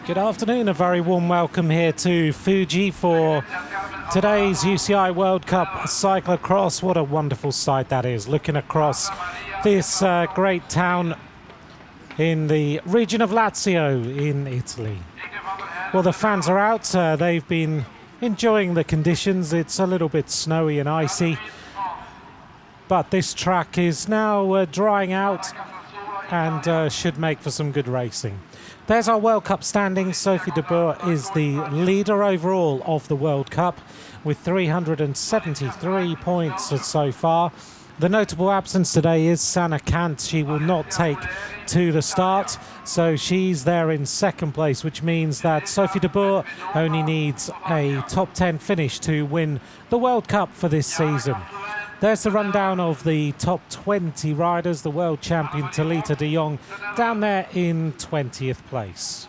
Good afternoon, a very warm welcome here to Fiuggi for today's UCI World Cup Cyclo-cross. What a wonderful sight that is, looking across this great town in the region of Lazio in Italy. Well, the fans are out, they've been enjoying the conditions. It's a little bit snowy and icy, but this track is now drying out and should make for some good racing. There's our World Cup standings. Sophie de Boer is the leader overall of the World Cup with 373 points so far. The notable absence today is Sanne Cant. She will not take to the start, so she's there in second place, which means that Sophie de Boer only needs a top 10 finish to win the World Cup for this season. There's the rundown of the top 20 riders. The world champion Talita de Jong down there in 20th place.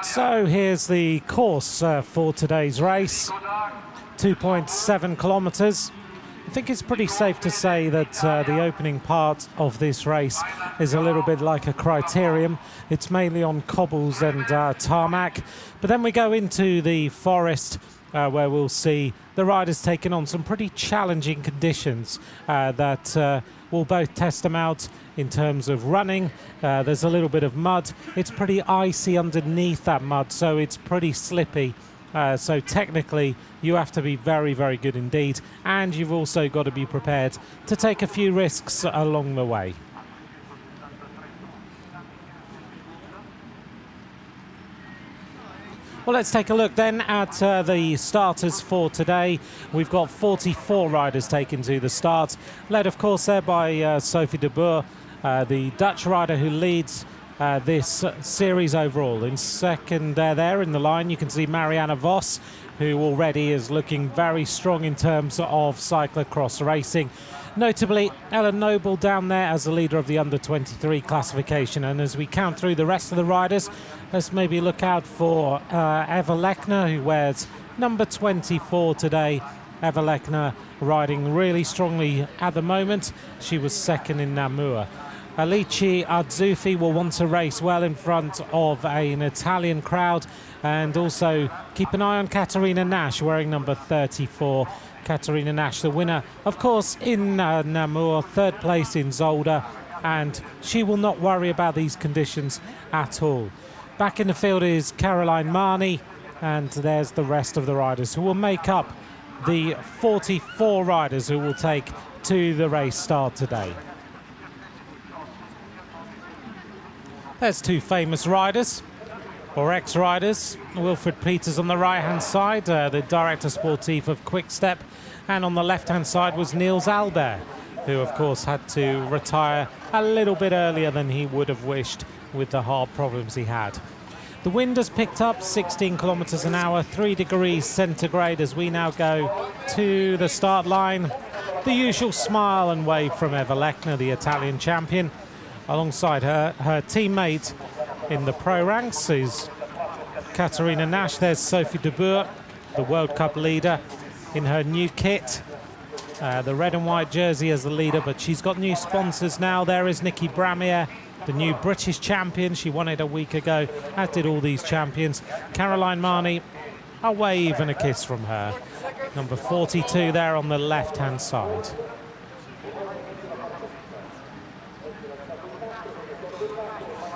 So here's the course for today's race, 2.7 kilometres. I think it's pretty safe to say that the opening part of this race is a little bit like a criterium. It's mainly on cobbles and tarmac. But then we go into the forest where we'll see the riders taking on some pretty challenging conditions that will both test them out in terms of running. There's a little bit of mud. It's pretty icy underneath that mud, so it's pretty slippy. So technically you have to be very, very good indeed, and you've also got to be prepared to take a few risks along the way. Well, let's take a look then at the starters for today. We've got 44 riders taken to the start, led of course there by Sophie de Boer, the Dutch rider who leads this series overall. In second there in the line you can see Marianne Vos, who already is looking very strong in terms of cyclo-cross racing. Notably, Ellen Noble down there as the leader of the under-23 classification. And as we count through the rest of the riders, let's maybe look out for Eva Lechner, who wears number 24 today. Eva Lechner riding really strongly at the moment. She was second in Namur. Alice Arzuffi will want to race well in front of an Italian crowd, and also keep an eye on Katarina Nash wearing number 34. Katarina Nash, the winner, of course, in Namur, third place in Zolder, and she will not worry about these conditions at all. Back in the field is Caroline Marnie, and there's the rest of the riders who will make up the 44 riders who will take to the race start today. There's two famous riders, or ex-riders. Wilfred Peters on the right-hand side, the Director Sportif of Quick-Step, and on the left-hand side was Niels Albert, who of course had to retire a little bit earlier than he would have wished with the heart problems he had. The wind has picked up 16 kilometers an hour, 3 degrees centigrade as we now go to the start line. The usual smile and wave from Eva Lechner, the Italian champion. Alongside her teammate in the pro ranks is Katarina Nash. There's Sophie de Boer, the World Cup leader, in her new kit. The red and white jersey as the leader, but she's got new sponsors now. There is Nikki Bramier, the new British champion. She won it a week ago, as did all these champions. Caroline Marnie, a wave and a kiss from her. Number 42 there on the left-hand side.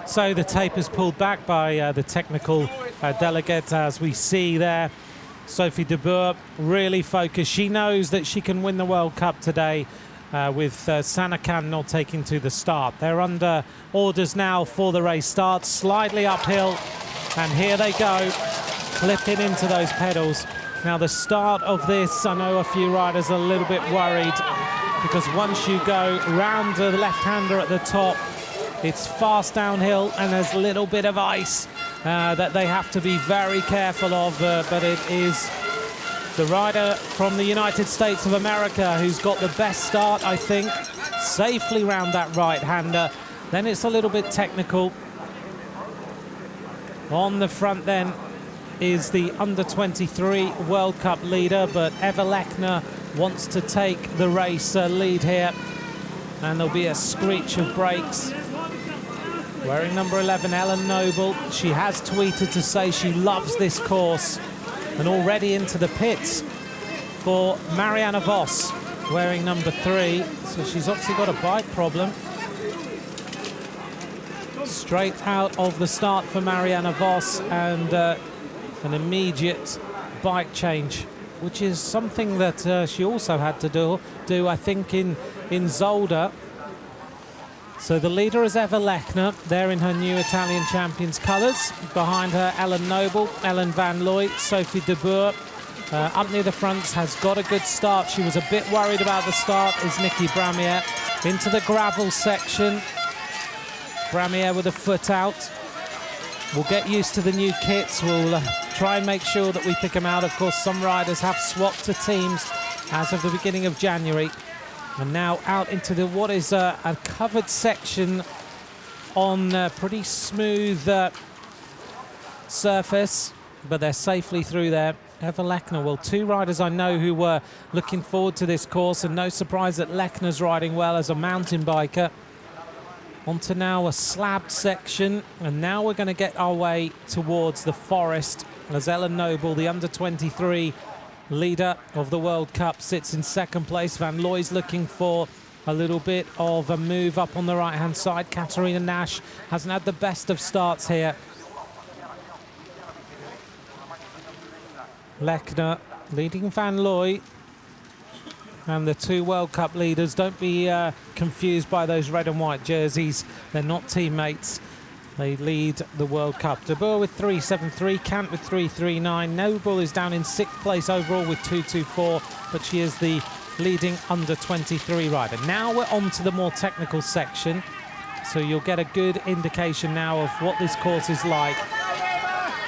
So the tape is pulled back by the technical delegate, as we see there. Sophie de Boer really focused. She knows that she can win the World Cup today with Sanne Cant not taking to the start. They're under orders now for the race start, slightly uphill, and here they go, clipping into those pedals. Now the start of this, I know a few riders are a little bit worried, because once you go round the left-hander at the top, it's fast downhill and there's a little bit of ice that they have to be very careful of, but it is the rider from the United States of America who's got the best start, I think, safely round that right-hander. Then it's a little bit technical. On the front then, is the under-23 World Cup leader, but Eva Lechner wants to take the race lead here, and there'll be a screech of brakes. Wearing number 11, Ellen Noble. She has tweeted to say she loves this course, and already into the pits for Marianne Vos, wearing number 3. So she's obviously got a bike problem. Straight out of the start for Marianne Vos, and an immediate bike change, which is something that she also had to do I think, in Zolder. So the leader is Eva Lechner, there in her new Italian champions colours. Behind her, Ellen Noble, Ellen Van Looy, Sophie de Boer. Up near the front, has got a good start. She was a bit worried about the start, is Nikki Bramier. Into the gravel section. Bramier with a foot out. We'll get used to the new kits. We'll try and make sure that we pick them out. Of course, some riders have swapped to teams as of the beginning of January. And now out into the what is a covered section on pretty smooth surface, but they're safely through there. Eva Lechner, well, 2 riders I know who were looking forward to this course, and no surprise that Lechner's riding well as a mountain biker. Onto now a slabbed section, and now we're going to get our way towards the forest as Ellen Noble, the under-23 leader of the World Cup, sits in second place. Van Looy's looking for a little bit of a move up on the right-hand side. Katarina Nash hasn't had the best of starts here. Lechner leading Van Looy. And the 2 World Cup leaders, don't be confused by those red and white jerseys. They're not teammates. They lead the World Cup. De Boer with 3.73, Kant with 3.39. Noble is down in 6th place overall with 2.24, but she is the leading under-23 rider. Now we're on to the more technical section, so you'll get a good indication now of what this course is like.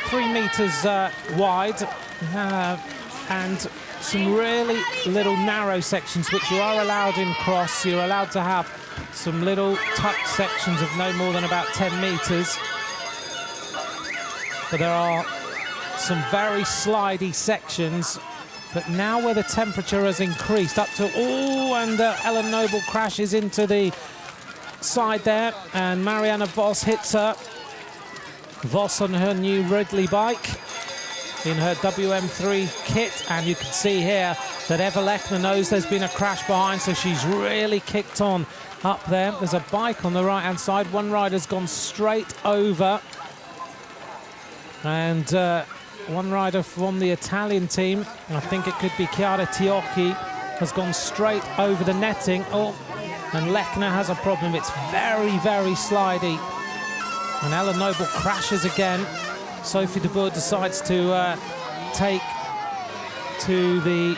3 meters wide, and some really little narrow sections, which you are allowed in cross. You're allowed to have some little tucked sections of no more than about 10 meters. But there are some very slidey sections. But now where the temperature has increased up to, and Ellen Noble crashes into the side there, and Marianne Vos hits her. Vos on her new Ridley bike in her WM3 kit, and you can see here that Eva Lechner knows there's been a crash behind, so she's really kicked on up there. There's a bike on the right-hand side. One rider's gone straight over, and one rider from the Italian team, I think it could be Chiara Tiocchi, has gone straight over the netting. And Lechner has a problem. It's very, very slidey. And Ellen Noble crashes again. Sophie de Boer decides to take to the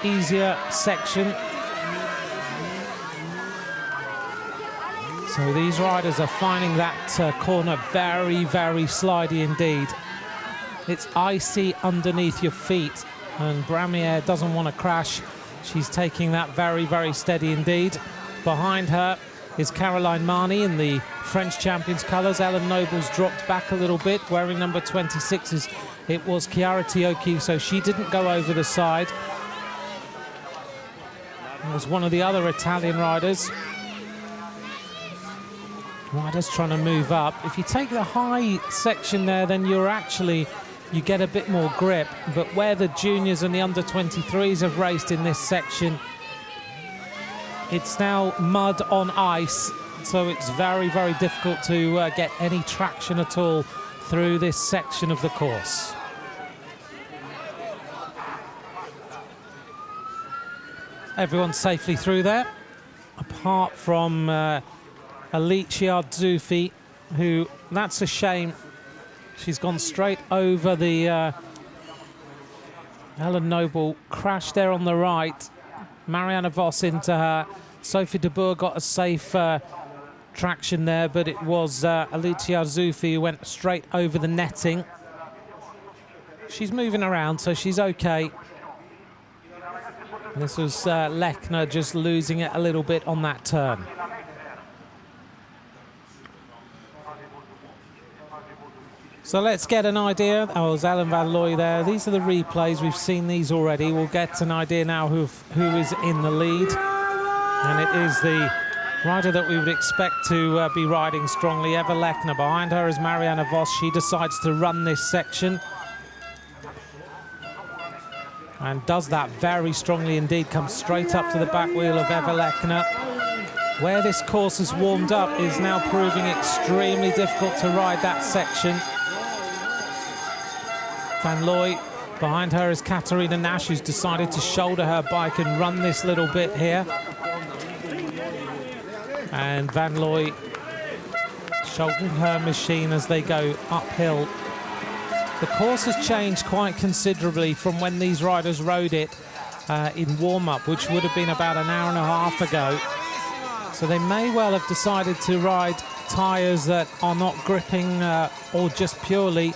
easier section. So these riders are finding that corner very, very slidey indeed. It's icy underneath your feet, and Bramier doesn't want to crash. She's taking that very, very steady indeed. Behind her is Caroline Marnie in the French champions colours. Ellen Noble's dropped back a little bit, wearing number 26. It was Chiara Tiocchi, so she didn't go over the side. It was one of the other Italian riders. Riders trying to move up. If you take the high section there, then you get a bit more grip. But where the juniors and the under-23s have raced in this section, it's now mud on ice, so it's very, very difficult to get any traction at all through this section of the course. Everyone's safely through there, apart from Alicia Zuffi, who, that's a shame. She's gone straight over the Ellen Noble, crashed there on the right. Marianne Vos into her. Sophie de Boer got a safe traction there, but it was Alicia Zuffi who went straight over the netting. She's moving around, so she's okay. This was Lechner just losing it a little bit on that turn. So let's get an idea. Oh, there's Ellen van Looy there. These are the replays. We've seen these already. We'll get an idea now who is in the lead. And it is the rider that we would expect to be riding strongly, Eva Lechner. Behind her is Marianne Vos. She decides to run this section. And does that very strongly indeed. Comes straight up to the back wheel of Eva Lechner. Where this course has warmed up is now proving extremely difficult to ride that section. Van Looy, behind her is Katarina Nash, who's decided to shoulder her bike and run this little bit here. And Van Looy shouldering her machine as they go uphill. The course has changed quite considerably from when these riders rode it in warm-up, which would have been about an hour and a half ago. So they may well have decided to ride tyres that are not gripping or just purely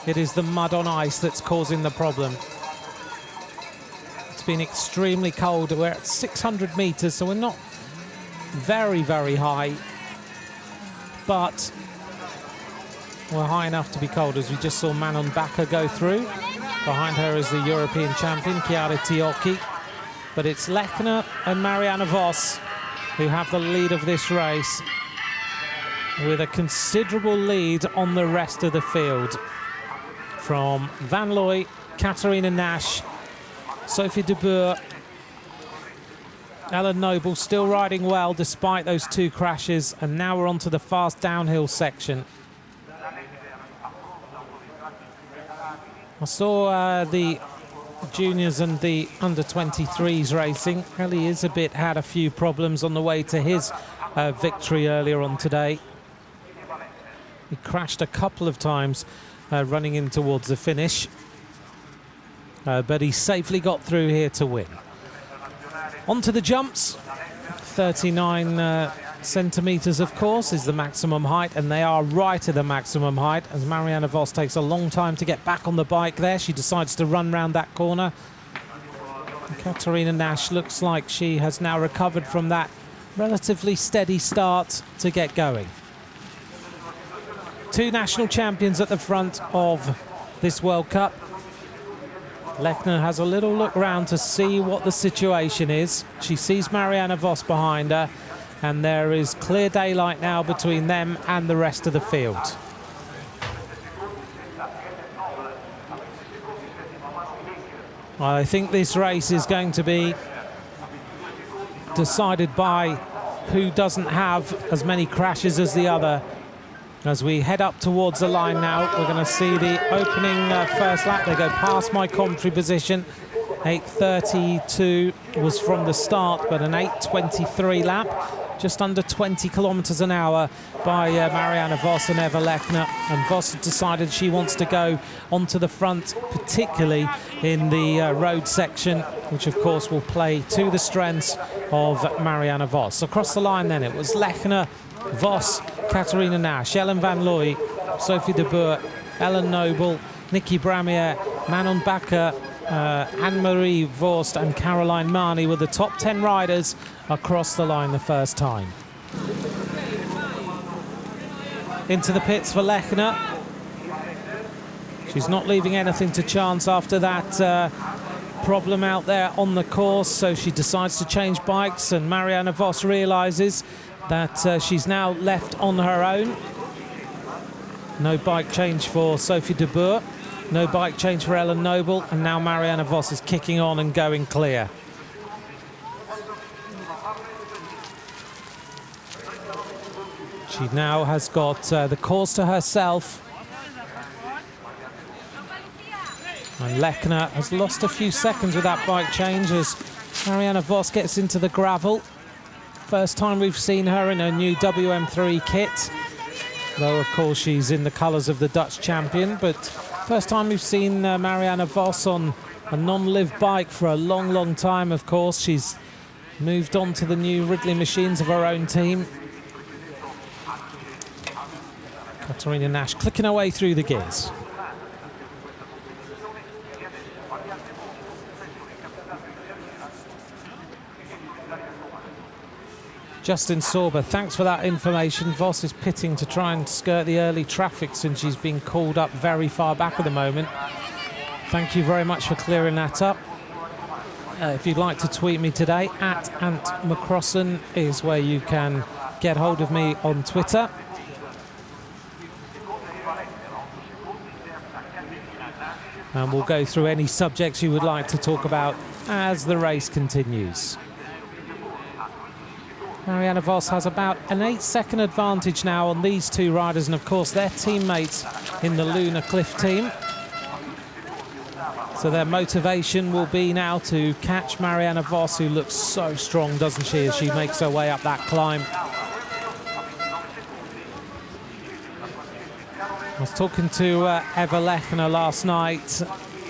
it is the mud on ice that's causing the problem. It's been extremely cold. We're at 600 meters, so we're not very, very high, but we're high enough to be cold, as we just saw Manon Bakker go through. Behind her is the European champion, Chiara Tiocchi. But it's Lechner and Marianne Vos who have the lead of this race, with a considerable lead on the rest of the field. From Van Looy, Katarina Nash, Sophie de Boer, Ellen Noble still riding well despite those two crashes, and now we're on to the fast downhill section. I saw the juniors and the under-23s racing. Ellie Isabit had a few problems on the way to his victory earlier on today. He crashed a couple of times running in towards the finish, but he safely got through here to win. Onto the jumps. 39 centimetres, of course, is the maximum height, and they are right at the maximum height, as Marianne Vos takes a long time to get back on the bike there. She decides to run round that corner. And Katarina Nash looks like she has now recovered from that relatively steady start to get going. Two national champions at the front of this World Cup. Lechner has a little look round to see what the situation is. She sees Marianne Vos behind her, and there is clear daylight now between them and the rest of the field. I think this race is going to be decided by who doesn't have as many crashes as the other. As we head up towards the line now, we're going to see the opening first lap. They go past my commentary position. 8:32 was from the start, but an 8:23 lap, just under 20 kilometers an hour by Marianne Vos and Eva Lechner. And Vos has decided she wants to go onto the front, particularly in the road section, which of course will play to the strengths of Marianne Vos. Across the line then, it was Lechner, Vos, Katarina Nash, Ellen van Looy, Sophie de Boer, Ellen Noble, Nikki Bramier, Manon Bakker, Anne-Marie Vorst and Caroline Marnie were the top 10 riders across the line the first time. Into the pits for Lechner. She's not leaving anything to chance after that problem out there on the course, so she decides to change bikes, and Marianne Vos realises that she's now left on her own. No bike change for Sophie de Boer, no bike change for Ellen Noble, and now Marianne Vos is kicking on and going clear. She now has got the course to herself. And Lechner has lost a few seconds with that bike change as Marianne Vos gets into the gravel. First time we've seen her in her new WM3 kit, though of course she's in the colours of the Dutch champion, but first time we've seen Marianne Vos on a non-live bike for a long, long time, of course. She's moved on to the new Ridley machines of her own team. Katarina Nash clicking her way through the gears. Justin Sorber, thanks for that information. Voss is pitting to try and skirt the early traffic since she's been called up very far back at the moment. Thank you very much for clearing that up. If you'd like to tweet me today, @AntMcCrossan is where you can get hold of me on Twitter. And we'll go through any subjects you would like to talk about as the race continues. Marianne Vos has about an 8-second advantage now on these two riders, and of course their teammates in the Lunar Cliff team. So their motivation will be now to catch Marianne Vos, who looks so strong, doesn't she, as she makes her way up that climb. I was talking to Eva Lechner last night.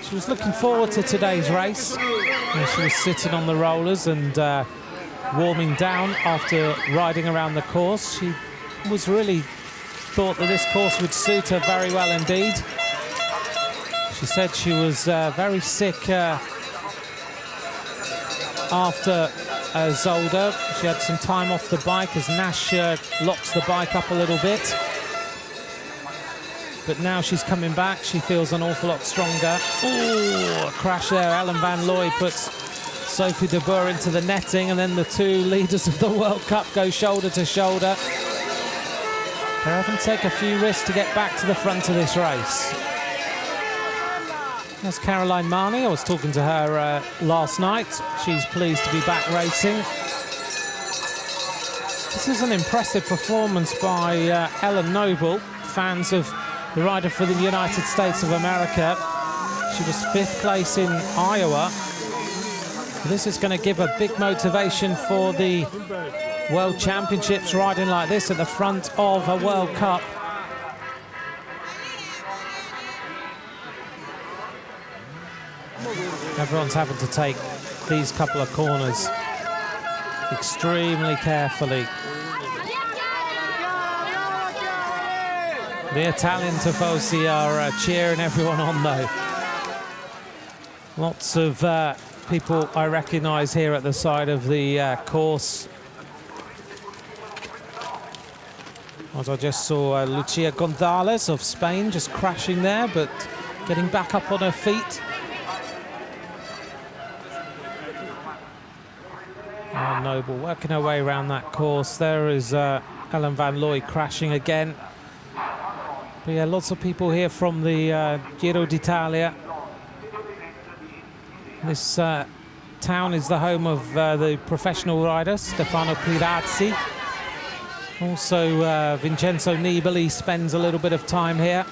She was looking forward to today's race. She was sitting on the rollers and warming down after riding around the course. She was really thought that this course would suit her very well indeed. She said she was very sick after Zolder. She had some time off the bike as Nash locks the bike up a little bit. But now she's coming back. She feels an awful lot stronger. Ooh, a crash there. Ellen Van Looy puts Sophie de Boer into the netting, and then the two leaders of the World Cup go shoulder to shoulder. They're having to take a few risks to get back to the front of this race. That's Caroline Marnie. I was talking to her last night. She's pleased to be back racing. This is an impressive performance by Ellen Noble. Fans of the rider for the United States of America. She was 5th place in Iowa. This is going to give a big motivation for the World Championships, riding like this at the front of a World Cup. Everyone's having to take these couple of corners extremely carefully. The Italian tifosi are cheering everyone on, though. Lots of people I recognise here at the side of the course. As I just saw Lucia Gonzalez of Spain just crashing there, but getting back up on her feet. Noble working her way around that course. There is Ellen Van Looy crashing again. But yeah, lots of people here from the Giro d'Italia. This town is the home of the professional rider Stefano Pirazzi. Also Vincenzo Nibali spends a little bit of time here.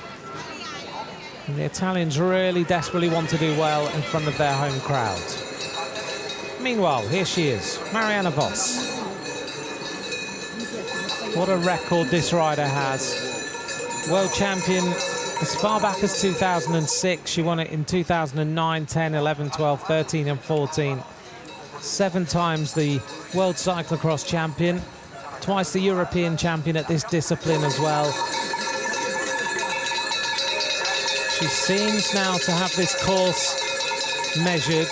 And the Italians really desperately want to do well in front of their home crowd. Meanwhile, here she is, Marianne Vos. What a record this rider has. World champion as far back as 2006. She won it in 2009, 10, 11, 12, 13 and 14. 7 times the World Cyclo-cross champion. Twice the European champion at this discipline as well. She seems now to have this course measured.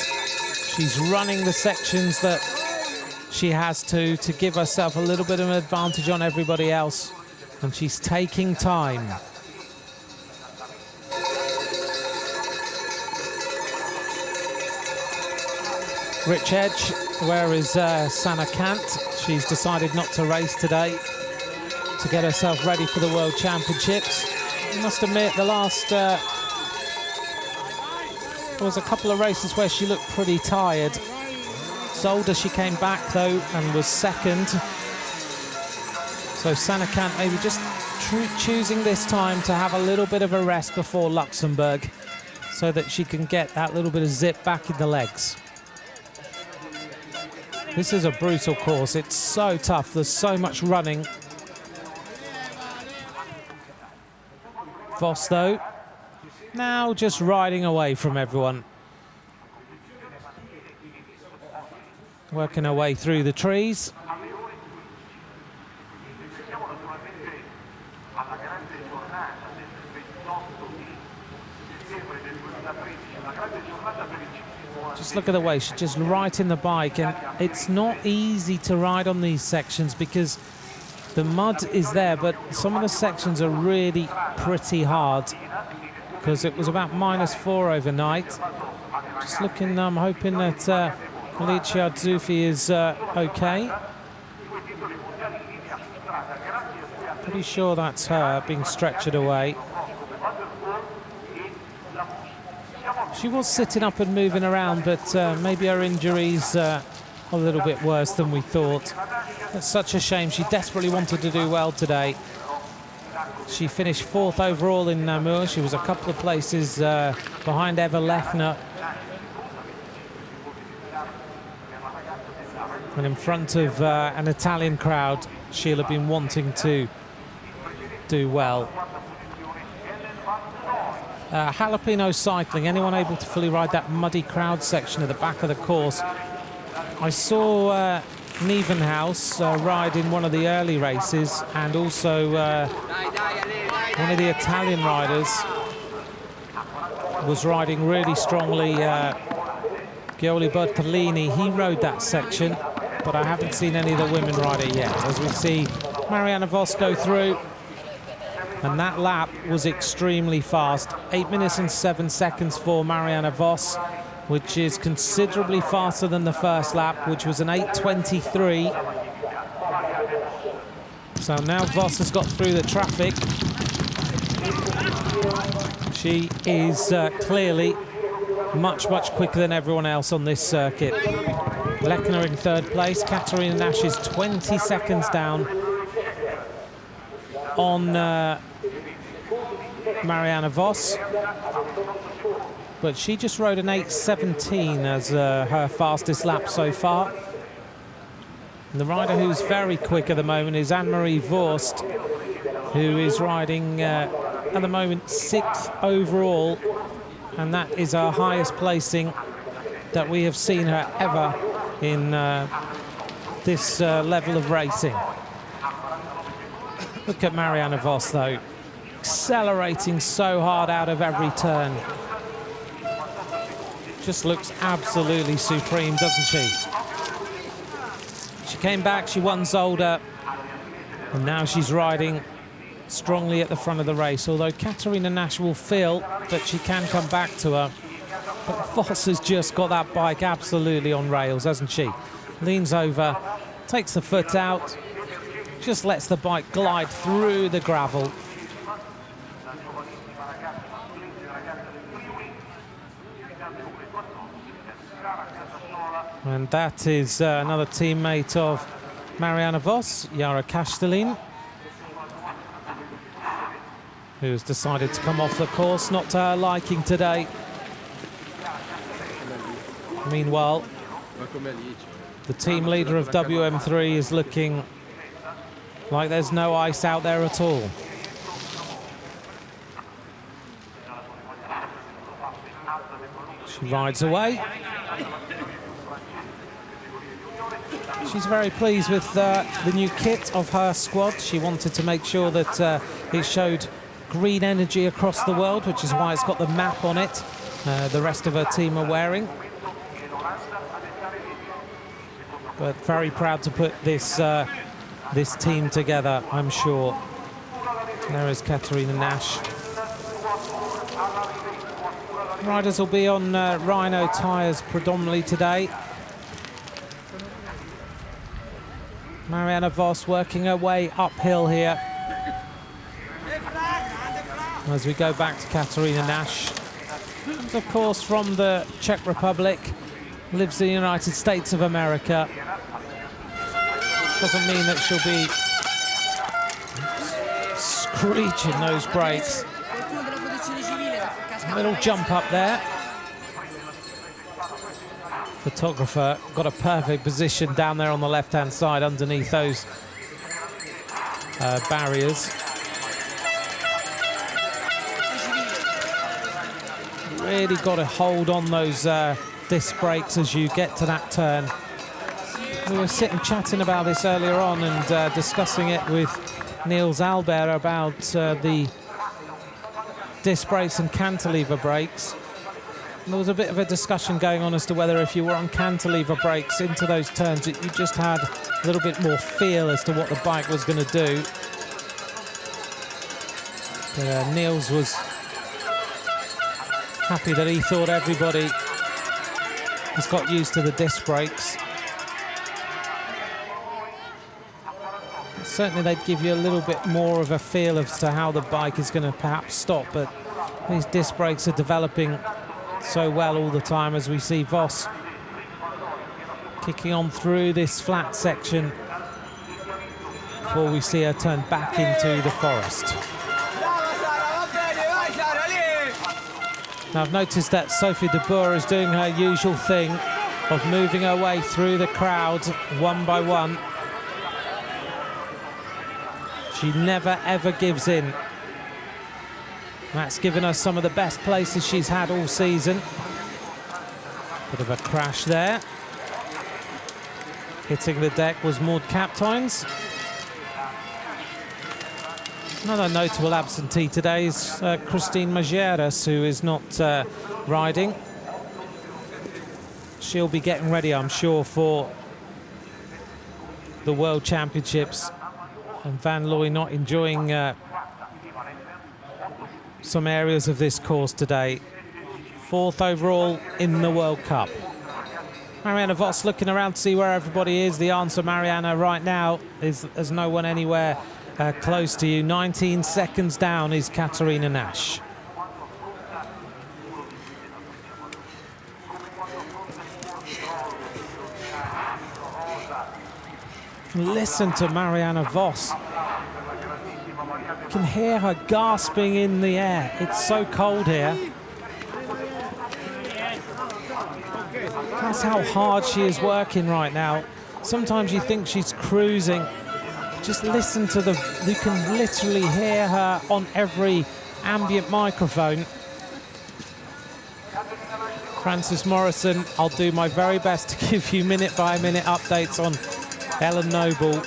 She's running the sections that she has to give herself a little bit of an advantage on everybody else. And she's taking time. Rich Edge, where is Sana Kant? She's decided not to race today to get herself ready for the World Championships. I must admit, the last... there was a couple of races where she looked pretty tired. Zolder, she came back, though, and was second. So Sana Kant maybe just choosing this time to have a little bit of a rest before Luxembourg so that she can get that little bit of zip back in the legs. This is a brutal course. It's so tough. There's so much running. Vos, though, now just riding away from everyone. Working her way through the trees. Just look at the way she's just right in the bike, and it's not easy to ride on these sections because the mud is there, but some of the sections are really pretty hard because it was about -4 overnight. Just looking, hoping that Alicia Zuffi is okay. Pretty sure that's her being stretchered away. She was sitting up and moving around, but maybe her injury's a little bit worse than we thought. That's such a shame. She desperately wanted to do well today. She finished 4th overall in Namur. She was a couple of places behind Eva Lechner. And in front of an Italian crowd, she'll have been wanting to do well. Jalapeno cycling, anyone able to fully ride that muddy crowd section at the back of the course? I saw Nievenhuis ride in one of the early races, and also one of the Italian riders was riding really strongly. Gioli Bertolini, he rode that section, but I haven't seen any of the women ride it yet. As we see Marianne Vos go through, and that lap was extremely fast. 8 minutes and 7 seconds for Marianne Vos, which is considerably faster than the first lap, which was an 8:23. So now Vos has got through the traffic. She is clearly much, much quicker than everyone else on this circuit. Lechner in 3rd place. Katarina Nash is 20 seconds down on Marianne Vos. But she just rode an 8:17 as her fastest lap so far. And the rider who's very quick at the moment is Anne-Marie Vorst, who is riding at the moment 6th overall, and that is her highest placing that we have seen her ever in this level of racing. Look at Marianne Vos though, accelerating so hard out of every turn. Just looks absolutely supreme, doesn't she? She came back, she won Zolder, and now she's riding strongly at the front of the race, although Katarina Nash will feel that she can come back to her. But Vos has just got that bike absolutely on rails, hasn't she? Leans over, takes the foot out, just lets the bike glide through the gravel. And that is another teammate of Marianne Vos, Yara Kastelin, who has decided to come off the course, not to her liking today. Meanwhile, the team leader of WM3 is looking like there's no ice out there at all. She rides away. She's very pleased with the new kit of her squad. She wanted to make sure that it showed green energy across the world, which is why it's got the map on it. The rest of her team are wearing. But very proud to put this this team together, I'm sure. There is Katarina Nash. Riders will be on Rhino tyres predominantly today. Marianne Vos working her way uphill here. As we go back to Katarina Nash, who's of course from the Czech Republic, lives in the United States of America. Doesn't mean that she'll be screeching those brakes. A little jump up there. Photographer got a perfect position down there on the left-hand side underneath those barriers. Really got to hold on those disc brakes as you get to that turn. We were sitting chatting about this earlier on and discussing it with Niels Albert about the disc brakes and cantilever brakes. there was a bit of a discussion going on as to whether if you were on cantilever brakes into those turns, that you just had a little bit more feel as to what the bike was going to do. But, Niels was happy that he thought everybody has got used to the disc brakes. Certainly they'd give you a little bit more of a feel as to how the bike is going to perhaps stop, but these disc brakes are developing so well all the time, as we see Vos kicking on through this flat section before we see her turn back into the forest. Now I've noticed that Sophie de Boer is doing her usual thing of moving her way through the crowd one by one. She never ever gives in. That's given her some of the best places she's had all season. Bit of a crash there. Hitting the deck was Maud Kapteins. Another notable absentee today is Christine Majeres, who is not riding. She'll be getting ready, I'm sure, for the World Championships. And Van Looy not enjoying some areas of this course today. 4th overall in the World Cup. Marianne Vos looking around to see where everybody is. The answer, Marianne, right now is there's no one anywhere close to you. 19 seconds down is Katarina Nash. Listen to Marianne Vos. You can hear her gasping in the air. It's so cold here. That's how hard she is working right now. Sometimes you think she's cruising. Just listen to you can literally hear her on every ambient microphone. Francis Morrison, I'll do my very best to give you minute-by-minute updates on Ellen Noble.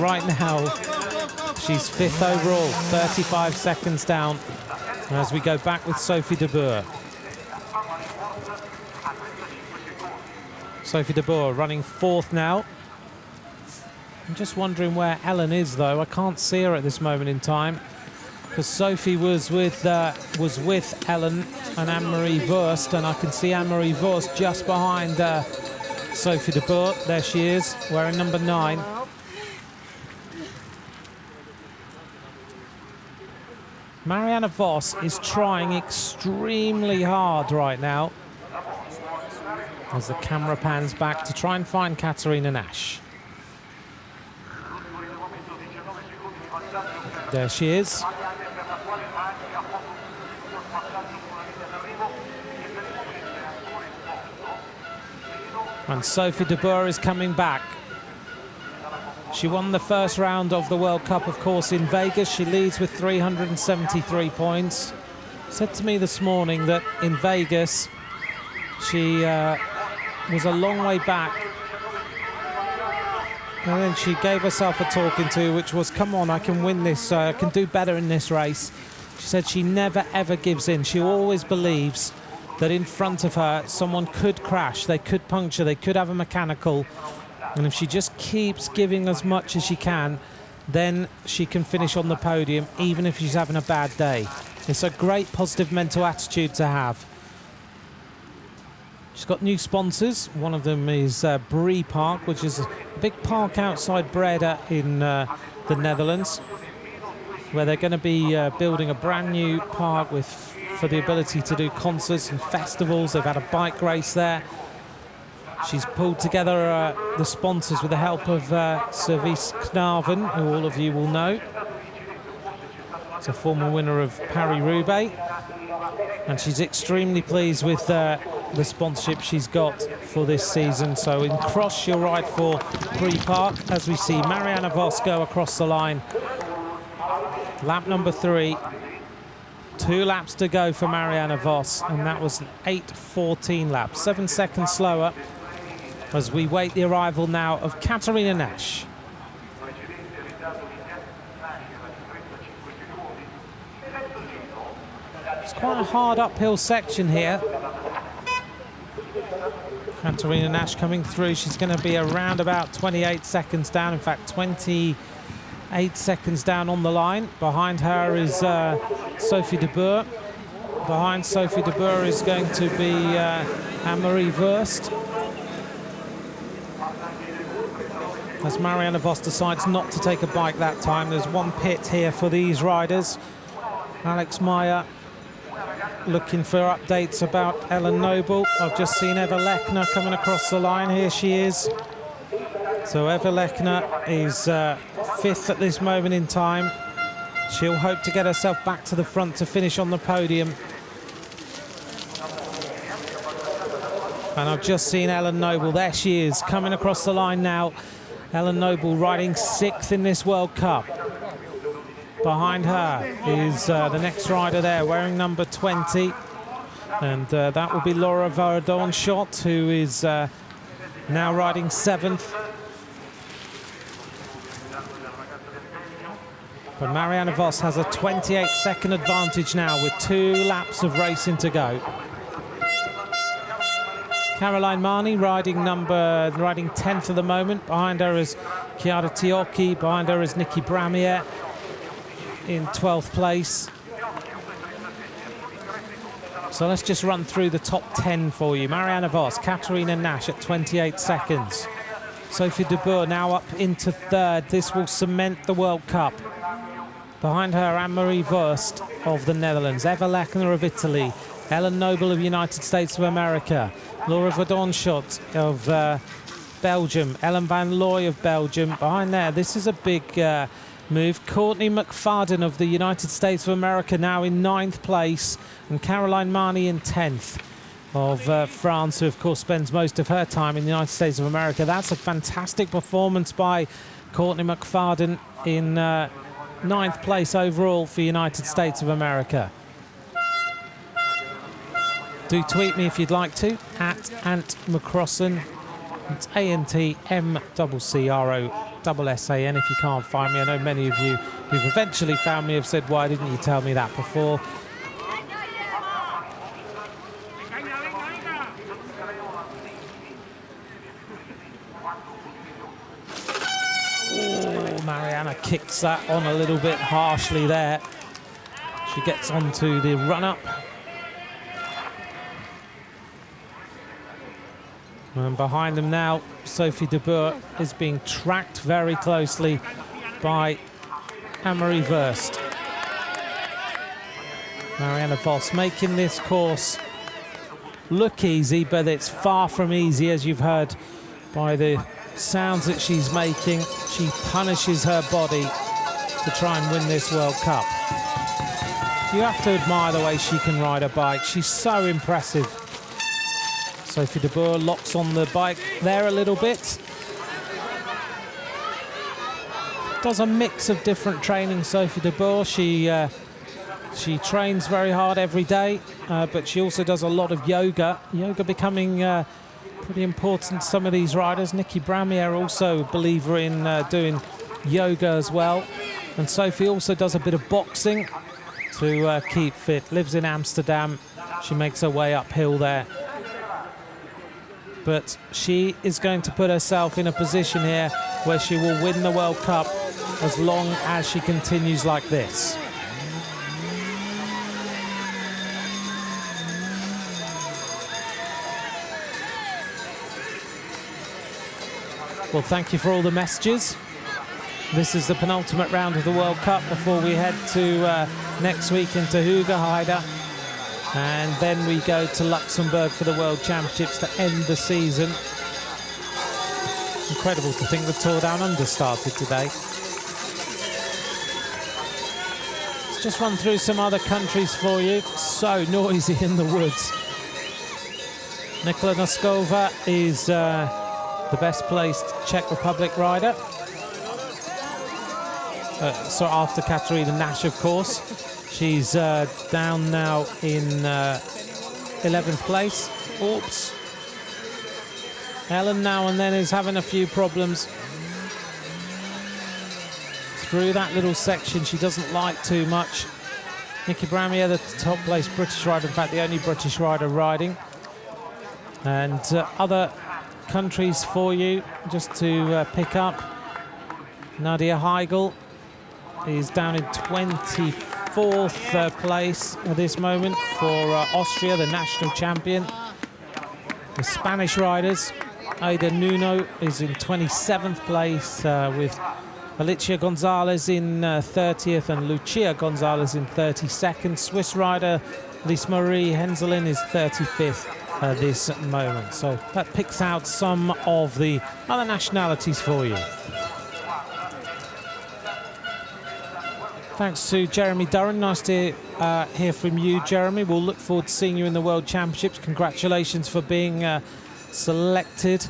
Right now, she's 5th overall, 35 seconds down, as we go back with Sophie de Boer. Sophie de Boer running 4th now. I'm just wondering where Ellen is, though. I can't see her at this moment in time, because Sophie was with Ellen and Anne-Marie Wurst, and I can see Anne-Marie Wurst just behind Sophie de Boer. There she is, wearing number 9. Marianne Vos is trying extremely hard right now as the camera pans back to try and find Katarina Nash. There she is. And Sophie de Boer is coming back. She won the first round of the World Cup, of course, in Vegas. She leads with 373 points. Said to me this morning that in Vegas, she was a long way back. And then she gave herself a talking to, which was, come on, I can win this, I can do better in this race. She said she never, ever gives in. She always believes that in front of her, someone could crash, they could puncture, they could have a mechanical. And if she just keeps giving as much as she can, then she can finish on the podium, even if she's having a bad day. It's a great positive mental attitude to have. She's got new sponsors. One of them is Bree Park, which is a big park outside Breda in the Netherlands, where they're going to be building a brand new park for the ability to do concerts and festivals. They've had a bike race there. She's pulled together the sponsors with the help of Service Knaven, who all of you will know. It's a former winner of Paris-Roubaix. And she's extremely pleased with the sponsorship she's got for this season. So in cross, she'll ride for Bree Park, as we see Marianne Vos go across the line. Lap number 3. 2 laps to go for Marianne Vos, and that was an 8:14 lap. 7 seconds slower as we wait the arrival now of Katarina Nash. It's quite a hard uphill section here. Katarina Nash coming through. She's going to be around about 28 seconds down. In fact, 28 seconds down on the line. Behind her is Sophie de Boer. Behind Sophie de Boer is going to be Anne-Marie Wurst. As Marianne Vos decides not to take a bike that time. There's one pit here for these riders. Alex Meyer looking for updates about Ellen Noble. I've just seen Eva Lechner coming across the line. Here she is. So Eva Lechner is fifth at this moment in time. She'll hope to get herself back to the front to finish on the podium. And I've just seen Ellen Noble. There she is, coming across the line now. Ellen Noble riding sixth in this World Cup. Behind her is the next rider there, wearing number 20. And that will be Laura Verdonschot, who is now riding seventh. But Marianne Vos has a 28-second advantage now with 2 laps of racing to go. Caroline Marnie riding 10th at the moment. Behind her is Chiara Tiocchi. Behind her is Nikki Bramier in 12th place. So let's just run through the top 10 for you. Marianne Vos, Katarina Nash at 28 seconds. Sophie de Boer now up into third. This will cement the World Cup. Behind her, Anne-Marie Wurst of the Netherlands, Eva Lechner of Italy, Ellen Noble of the United States of America, Laura Verdonschot of Belgium, Ellen van Looy of Belgium. Behind there, this is a big move. Courtney McFadden of the United States of America now in 9th place, and Caroline Marnie in 10th of France, who of course spends most of her time in the United States of America. That's a fantastic performance by Courtney McFadden in 9th place overall for United States of America. Do tweet me if you'd like to, at Ant McCrossan. It's ANTMCCROSSAN if you can't find me. I know many of you who've eventually found me have said, why didn't you tell me that before? Oh, Mariana kicks that on a little bit harshly there. She gets onto the run-up. And behind them now, Sophie de Boer is being tracked very closely by Anne-Marie Wurst. Marianne Vos making this course look easy, but it's far from easy, as you've heard by the sounds that she's making. She punishes her body to try and win this World Cup. You have to admire the way she can ride a bike. She's so impressive. Sophie de Boer locks on the bike there a little bit. Does a mix of different training, Sophie de Boer. She trains very hard every day, but she also does a lot of yoga. Yoga becoming pretty important to some of these riders. Nikki Bramier also a believer in doing yoga as well. And Sophie also does a bit of boxing to keep fit. Lives in Amsterdam. She makes her way uphill there. But she is going to put herself in a position here where she will win the World Cup as long as she continues like this. Well, thank you for all the messages. This is the penultimate round of the World Cup before we head to next week into Hoogerheide. And then we go to Luxembourg for the World Championships to end the season. Incredible to think the Tour Down Under started today. Let's just run through some other countries for you. So noisy in the woods. Nikola Noskova is the best placed Czech Republic rider. So after Katarina Nash, of course. She's down now in 11th place. Oops. Ellen now and then is having a few problems. Through that little section she doesn't like too much. Nikki Bramier, the top place British rider, in fact the only British rider riding. And other countries for you, just to pick up. Nadia Heigl is down in 24th place at this moment for Austria, the national champion. The Spanish riders, Aida Nuno is in 27th place with Alicia Gonzalez in 30th and Lucia Gonzalez in 32nd. Swiss rider Lise Marie Henselin is 35th at this moment. So that picks out some of the other nationalities for you. Thanks to Jeremy Durran. Nice to hear from you, Jeremy. We'll look forward to seeing you in the World Championships. Congratulations for being selected.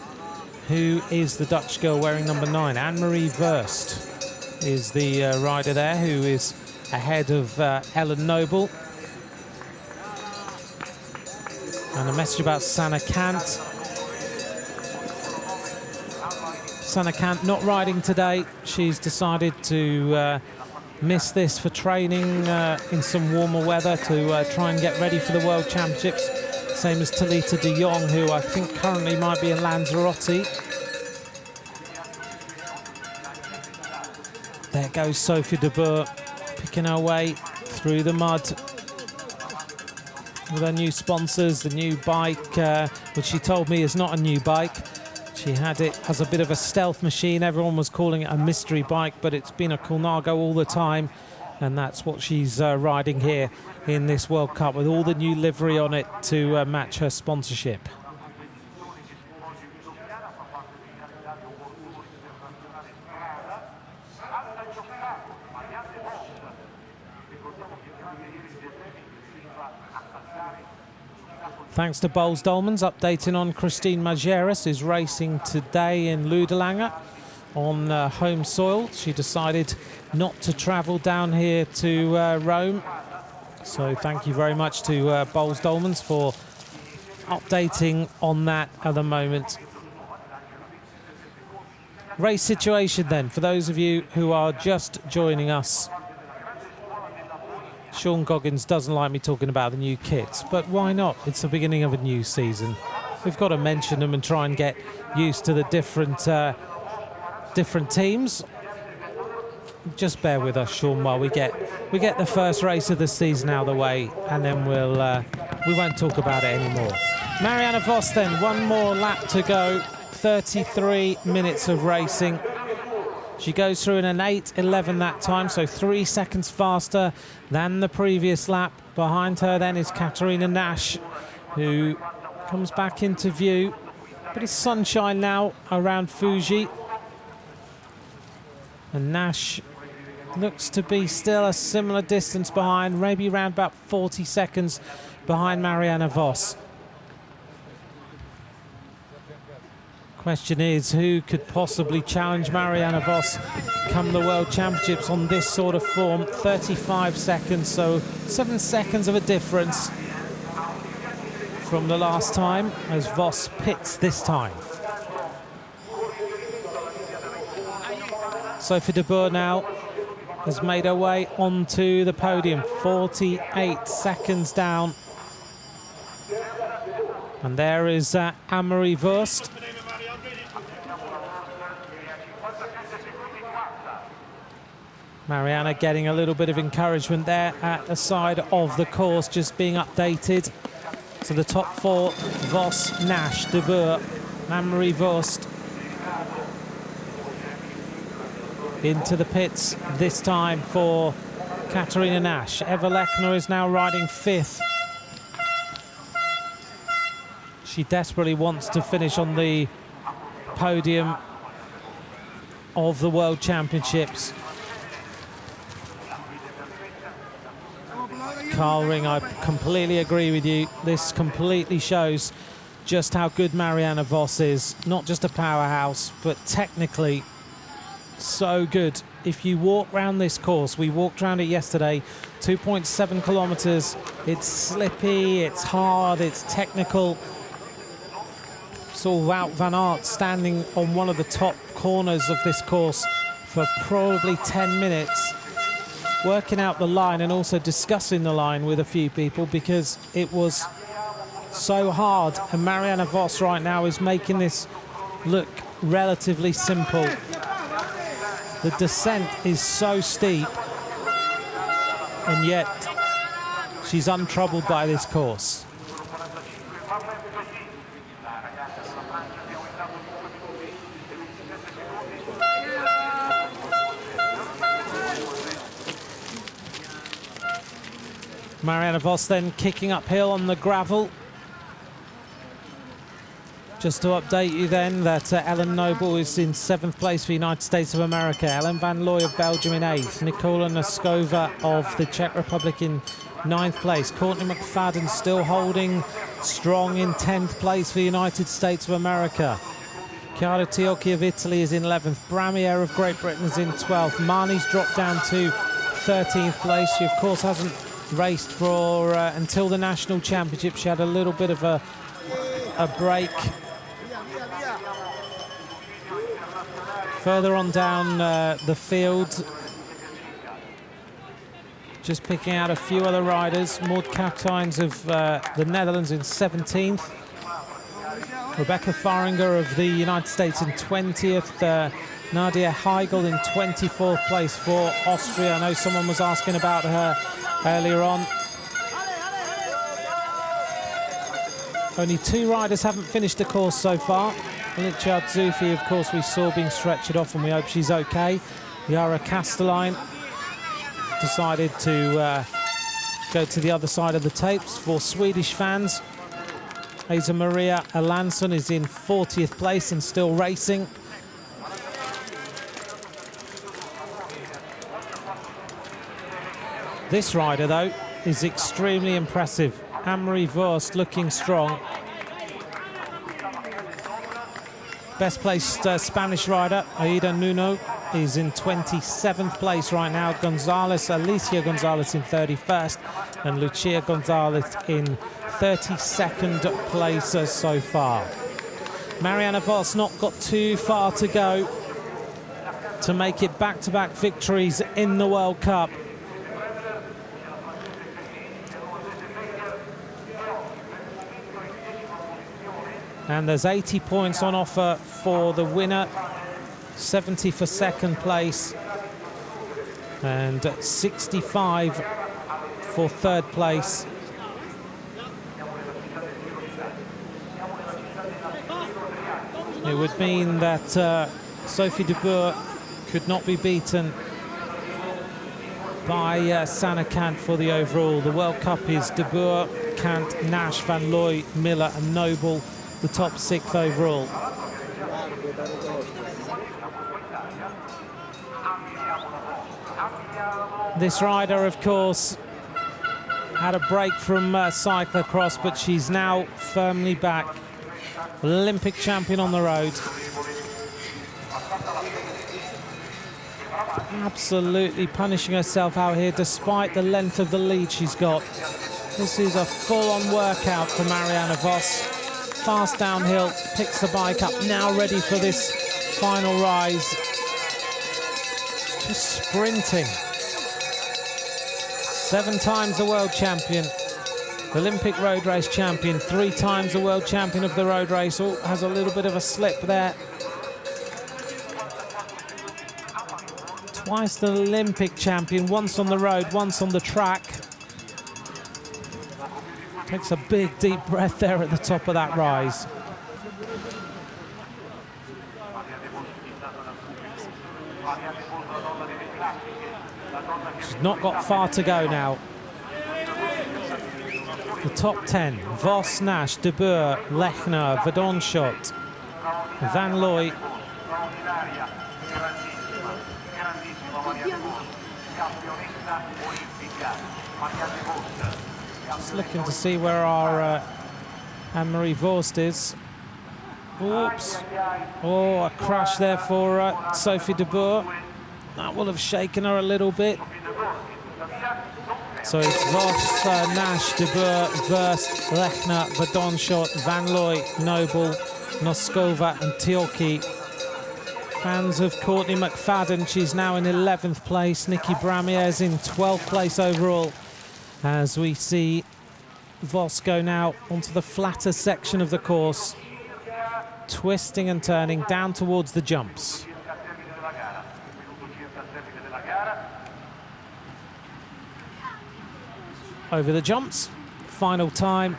Who is the Dutch girl wearing number 9? Anne-Marie Verst is the rider there, who is ahead of Ellen Noble. And a message about Sanne Cant. Sanne Cant not riding today. She's decided to miss this for training in some warmer weather to try and get ready for the World Championships. Same as Talita de Jong, who I think currently might be in Lanzarote. There goes Sophie de Boer, picking her way through the mud with her new sponsors, the new bike, which she told me is not a new bike. She had it as a bit of a stealth machine. Everyone was calling it a mystery bike, but it's been a Colnago all the time, and that's what she's riding here in this World Cup, with all the new livery on it to match her sponsorship. Thanks to Boels Dolmans, updating on Christine Majeres, is racing today in Ludelange on home soil. She decided not to travel down here to Rome. So thank you very much to Boels Dolmans for updating on that at the moment. Race situation then, for those of you who are just joining us. Sean Goggins doesn't like me talking about the new kits, but why not? It's the beginning of a new season. We've got to mention them and try and get used to the different teams. Just bear with us, Sean, while we get the first race of the season out of the way, and then we won't talk about it anymore. Marianne Vos then, one more lap to go, 33 minutes of racing. She goes through in an 8:11 that time, so 3 seconds faster than the previous lap. Behind her then is Katarina Nash, who comes back into view. Bit of sunshine now around Fiuggi. And Nash looks to be still a similar distance behind, maybe around about 40 seconds behind Marianne Vos. Question is, who could possibly challenge Marianne Vos come the World Championships on this sort of form? 35 seconds, so 7 seconds of a difference from the last time as Vos pits this time. Sophie de Boer now has made her way onto the podium, 48 seconds down. And there is Anne-Marie Verst. Marianne getting a little bit of encouragement there at the side of the course, just being updated. So the top four, Vos, Nash, de Boer, Anne-Marie Verst. Into the pits this time for Katarina Nash. Eva Lechner is now riding 5th. She desperately wants to finish on the podium of the World Championships. Carl Ring, I completely agree with you. This completely shows just how good Marianne Vos is. Not just a powerhouse, but technically so good. If you walk around this course, we walked around it yesterday, 2.7 kilometers. It's slippy, it's hard, it's technical. Saw Wout van Aert standing on one of the top corners of this course for probably 10 minutes, working out the line and also discussing the line with a few people, because it was so hard, and Marianne Vos right now is making this look relatively simple. The descent is so steep, and yet she's untroubled by this course. Marianne Vos then kicking uphill on the gravel. Just to update you then that Ellen Noble is in 7th place for the United States of America. Ellen Van Looy of Belgium in 8th. Nikola Noskova of the Czech Republic in 9th place. Courtney McFadden still holding strong in 10th place for the United States of America. Chiara Tiocchi of Italy is in 11th. Bramier of Great Britain is in 12th. Marnie's dropped down to 13th place. She, of course, hasn't raced for until the National Championship. She had a little bit of a break. Further on down the field, just picking out a few other riders. Maud Kapteins of the Netherlands in 17th. Rebecca Faringer of the United States in 20th. Nadia Heigl in 24th place for Austria. I know someone was asking about her earlier on. Only 2 riders haven't finished the course so far. Licia Zuffi, of course, we saw being stretchered off, and we hope she's okay. Yara Castelline decided to go to the other side of the tapes for Swedish fans. Asa Maria Alansson is in 40th place and still racing. This rider, though, is extremely impressive. Anne-Marie Vorst looking strong. Best placed Spanish rider, Aida Nuno, is in 27th place right now. Alicia Gonzalez in 31st, and Lucia Gonzalez in 32nd place so far. Marianne Vos not got too far to go to make it back-to-back victories in the World Cup. And there's 80 points on offer for the winner, 70 for second place, and 65 for third place. It would mean that Sophie de Boer could not be beaten by Sanne Cant for the overall. The World Cup is de Boer, Cant, Nash, Van Looy, Miller and Noble, the top 6th overall. This rider, of course, had a break from cyclo-cross, but she's now firmly back. Olympic champion on the road. Absolutely punishing herself out here despite the length of the lead she's got. This is a full-on workout for Marianne Vos. Fast downhill, picks the bike up, now ready for this final rise. Just sprinting. 7 times the world champion, Olympic road race champion, 3 times the world champion of the road race. Oh, has a little bit of a slip there. Twice the Olympic champion, once on the road, once on the track. Takes a big, deep breath there at the top of that rise. She's not got far to go now. The top 10, Vos, Nash, de Boer, Lechner, Verdonschot, Van Looy, just looking to see where our Anne-Marie Vorst is. Oops. Oh, a crash there for Sophie de Boer. That will have shaken her a little bit. So it's Vos, Nash, de Boer, Verst, Lechner, Verdonschot, Van Looy, Noble, Noskova and Tiocchi. Fans of Courtney McFadden, she's now in 11th place. Nikki Bramier is in 12th place overall. As we see Vos go now onto the flatter section of the course, twisting and turning down towards the jumps. Over the jumps, final time.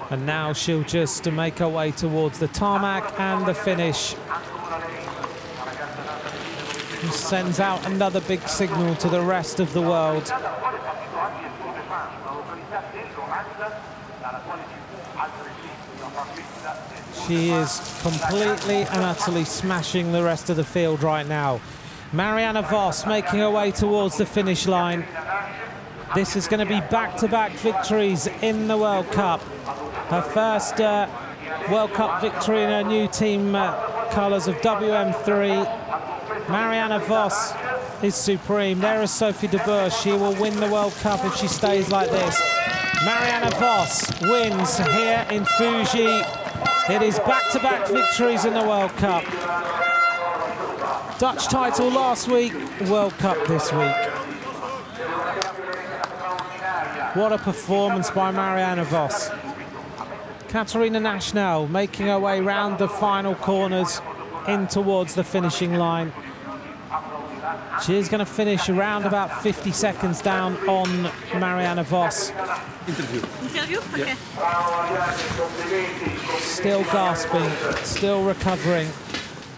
And now she'll just make her way towards the tarmac and the finish. And sends out another big signal to the rest of the world. She is completely and utterly smashing the rest of the field right now. Marianne Vos making her way towards the finish line. This is going to be back-to-back victories in the World Cup. Her first World Cup victory in her new team colours of WM3. Marianne Vos is supreme. There is Sophie de Boer. She will win the World Cup if she stays like this. Marianne Vos wins here in Fiuggi. It is back-to-back victories in the World Cup. Dutch title last week, World Cup this week. What a performance by Marianne Vos. Katarina Nash now making her way round the final corners in towards the finishing line. She is going to finish around about 50 seconds down on Marianne Vos. Interview? Okay. Still gasping, still recovering.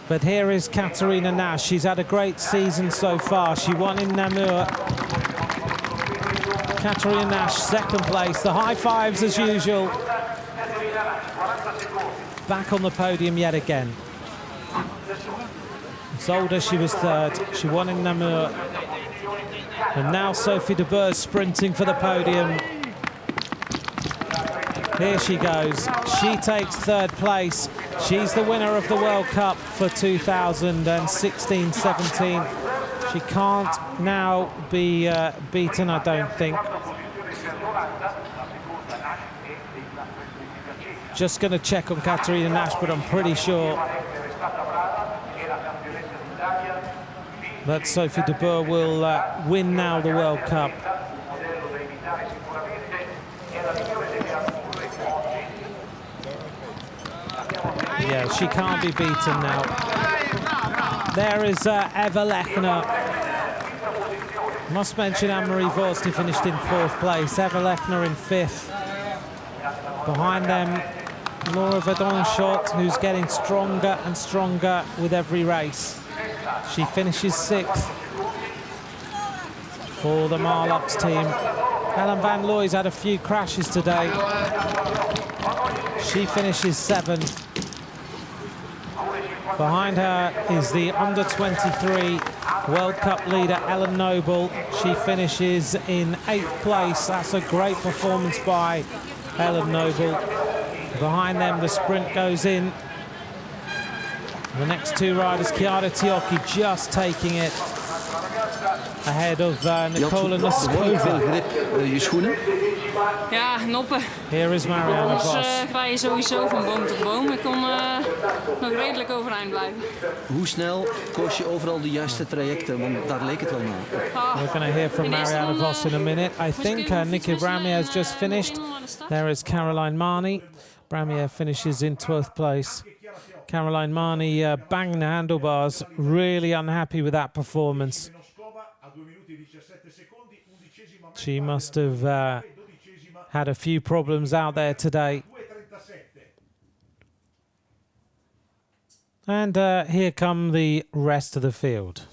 But here is Katarina Nash. She's had a great season so far. She won in Namur. Katarina Nash, second place. The high fives as usual. Back on the podium yet again. Zolder, she was third. She won in Namur. And now Sophie de Boer sprinting for the podium. Here she goes. She takes third place. She's the winner of the World Cup for 2016-17. She can't now be beaten, I don't think. Just going to check on Katarina Nash, but I'm pretty sure that Sophie de Boer will win now the World Cup. Yeah, she can't be beaten now. There is Eva Lechner. Must mention Anne-Marie Vorst, who finished in fourth place. Eva Lechner in fifth. Behind them, Laura Verdonschot, who's getting stronger and stronger with every race. She finishes sixth for the Marlux team. Ellen van Looy's had a few crashes today. She finishes seventh. Behind her is the under-23 World Cup leader, Ellen Noble. She finishes in 8th place. That's a great performance by Ellen Noble. Behind them, the sprint goes in. The next two riders, Chiara Tiocchi just taking it ahead of Nicola Noskova. Je schoenen? Ja, noppen. Here is Marianne Vos. Ga je sowieso van boom tot boom. Ik kon nog redelijk overeind blijven. Hoe snel koos je overal de juiste trajecten? Want daar leek het wel naar. We're going to hear from Marianne Vos in a minute. I think Niki Bramier has just finished. There is Caroline Marnie. Bramier finishes in 12th place. Caroline Marnie banged the handlebars. Really unhappy with that performance. She must have had a few problems out there today. And here come the rest of the field.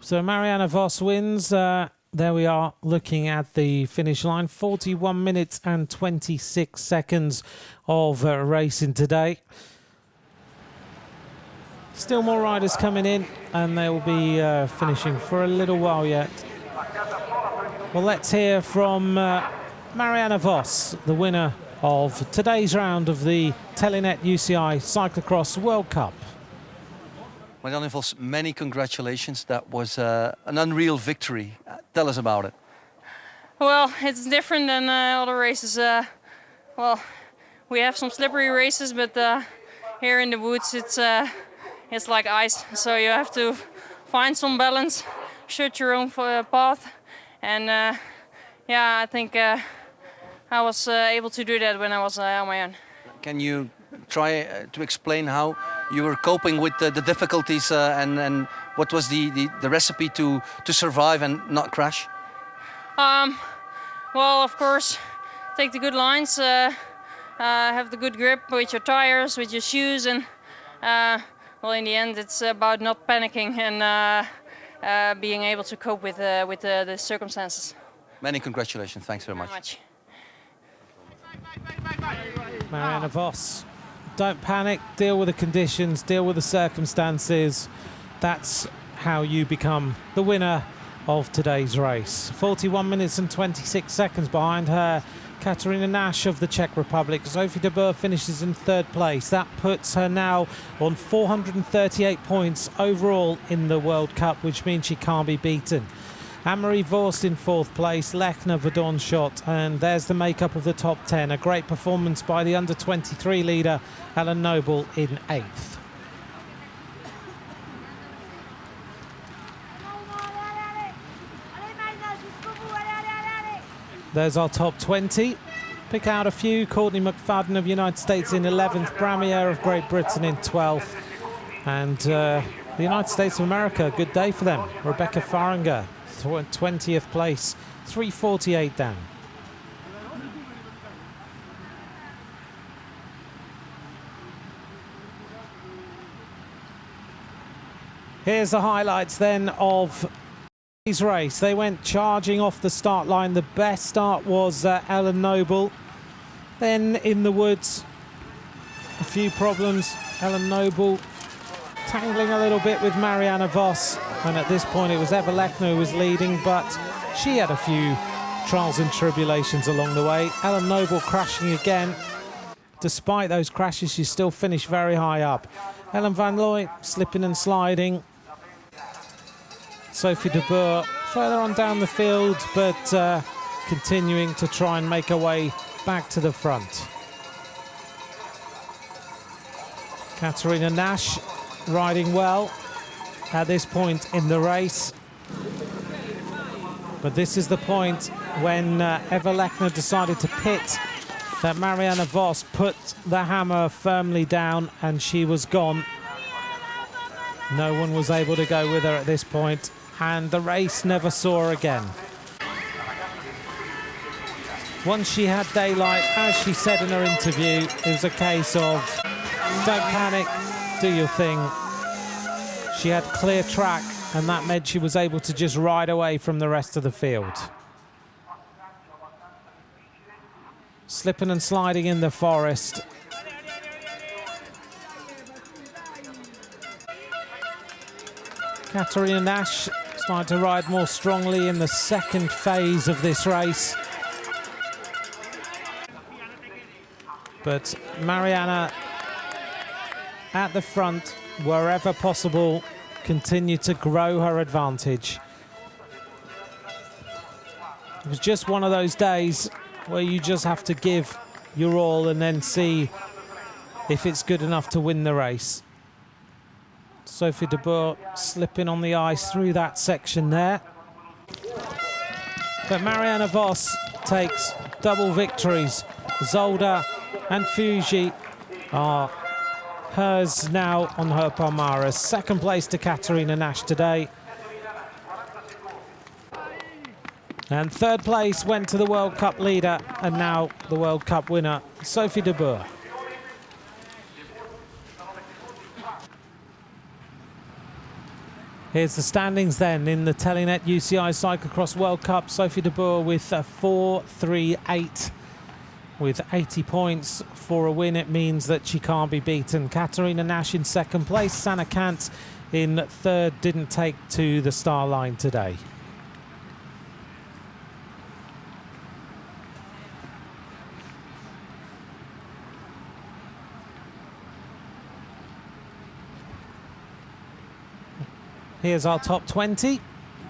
So Marianne Vos wins. There we are looking at the finish line. 41 minutes and 26 seconds of racing today. Still more riders coming in, and they will be finishing for a little while yet. Well, let's hear from Marianne Vos, the winner of today's round of the Telenet UCI Cyclo-cross World Cup. Marianne Vos, many congratulations. That was an unreal victory. Tell us about it. Well, it's different than other races. Well, we have some slippery races, but here in the woods it's like ice. So you have to find some balance, shoot your own path, and yeah, I think I was able to do that when I was on my own. Can you try to explain how you were coping with the difficulties and what was the recipe to survive and not crash? Well, of course, take the good lines, have the good grip with your tires, with your shoes, and well, in the end, it's about not panicking and being able to cope with the circumstances. Many congratulations. Thanks very much. Marianne Vos, don't panic, deal with the conditions, deal with the circumstances. That's how you become the winner of today's race. 41 minutes and 26 seconds behind her, Katarina Nash of the Czech Republic. Sophie de Boer finishes in third place. That puts her now on 438 points overall in the World Cup, which means she can't be beaten. Anne-Marie Vorst in fourth place, Lechner, Verdonschot, and there's the makeup of the top 10. A great performance by the under-23 leader, Ellen Noble, in eighth. There's our top 20. Pick out a few. Courtney McFadden of United States in 11th, Bramier of Great Britain in 12th, and the United States of America, good day for them. Rebecca Faringer, 20th place, 3:48 down. Here's the highlights then of today's race. They went charging off the start line. The best start was Ellen Noble. Then in the woods, a few problems. Ellen Noble tangling a little bit with Marianne Vos, and at this point it was Eva Lechner who was leading, but she had a few trials and tribulations along the way. Ellen Noble crashing again. Despite those crashes, she still finished very high up. Ellen van Looy slipping and sliding. Sophie de Boer further on down the field, but continuing to try and make her way back to the front. Katarina Nash riding well at this point in the race. But this is the point when Eva Lechner decided to pit, that Marianne Vos put the hammer firmly down and she was gone. No one was able to go with her at this point, and the race never saw her again. Once she had daylight, as she said in her interview, it was a case of don't panic, do your thing. She had clear track, and that meant she was able to just ride away from the rest of the field. Slipping and sliding in the forest. Katarina Nash starting to ride more strongly in the second phase of this race. But Marianne at the front, wherever possible, continued to grow her advantage. It was just one of those days where you just have to give your all and then see if it's good enough to win the race. Sophie de Boer slipping on the ice through that section there. But Marianne Vos takes double victories. Zolder and Fiuggi are hers now on her palmares. Second place to Katarina Nash today. And third place went to the World Cup leader and now the World Cup winner, Sophie de Boer. Here's the standings then in the Telenet UCI Cyclo-cross World Cup. Sophie de Boer with a 4-3-8 with 80 points. For a win, it means that she can't be beaten. Katarina Nash in second place. Sanne Cant in third, didn't take to the star line today. Here's our top 20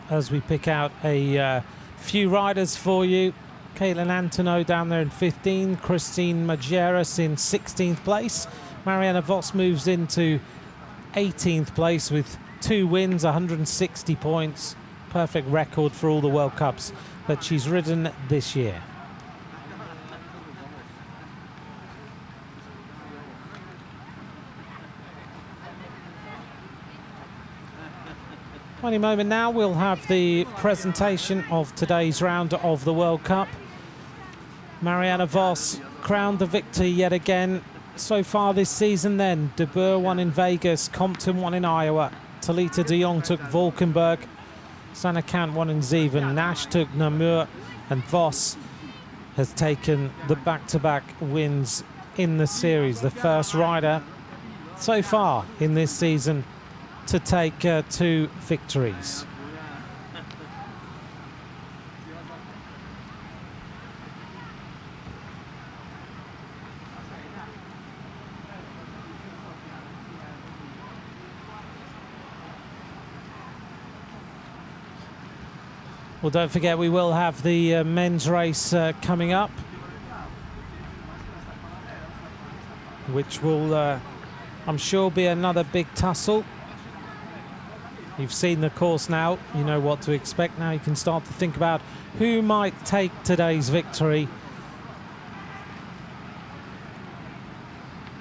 as we pick out a Few riders for you. Caitlin Antonou down there in 15, Christine Majeras in 16th place. Marianne Vos moves into 18th place with 2 wins, 160 points. Perfect record for all the World Cups that she's ridden this year. Any moment now, we'll have the presentation of today's round of the World Cup. Marianne Vos crowned the victor yet again. So far this season then, De Boer won in Vegas, Compton won in Iowa, Talita de Jong took Valkenburg, Sanne Cant won in Zeven, Nash took Namur, and Vos has taken the back-to-back wins in the series. The first rider so far in this season to take 2 victories. Well, don't forget we will have the men's race coming up, which will, I'm sure, be another big tussle. You've seen the course now, you know what to expect. Now you can start to think about who might take today's victory.